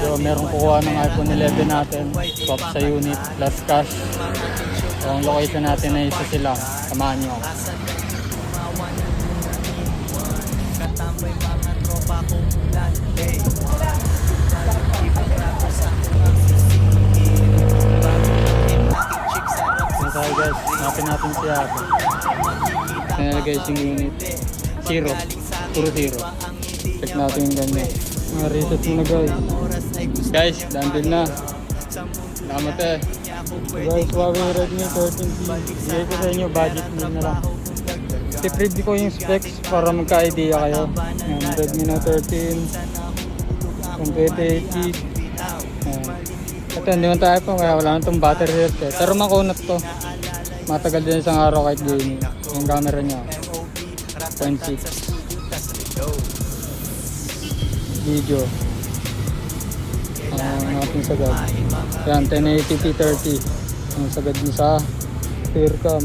So meron kukuha ng iPhone 11 natin, swap sa unit plus cash. So ang location natin ay isa sila, samahan nyo. So guys, hanapin natin siya. Nalagay yung unit. 0. Puro 0. Check natin yung ganyan. Reset muna guys. Guys, dandil na. Salamat eh. So guys, Huawei Redmi 13C. Bigay ko sa inyo, budget meal na lang. Tip-review ko yung specs para magka-idea kayo. Yan, Redmi Note 13. 128GB. Ito, hindi man tayo pa. Kaya wala na itong battery health eh. Pero makunat to. Matagal din isang araw kahit gaming. Yung camera niya 0.6 video ang ating sagad. Yan, 1080p 30 ang sagad niya sa rear cam,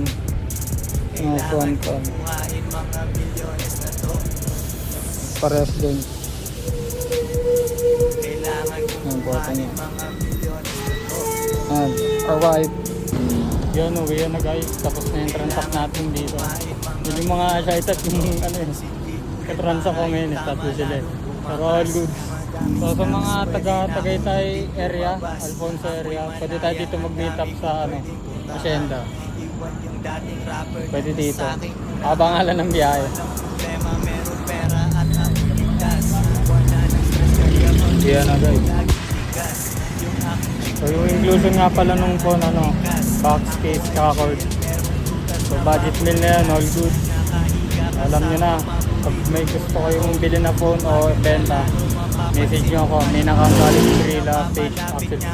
front cam parehas din. Ang bota niya yan, alright. Yan, uwi na guys. Tapos na yung transact natin dito. Yung mga shaitat, yung ano yun, katransact ko ngayon, tapos sila. Pero all good. So sa mga taga-Tagaytay area, Alfonso area, pwede tayo dito mag-meet up sa ano, Hacienda. Pwede dito. Abangalan ng biyahe. Yan na guys. So yung inclusion nga pala nung phone, ano, box case, saka cord. So budget meal na yan, all good. Alam nyo na, pag may gusto kayong bilhin na phone o benta, message nyo ako. May nakagaling Gorilla page access.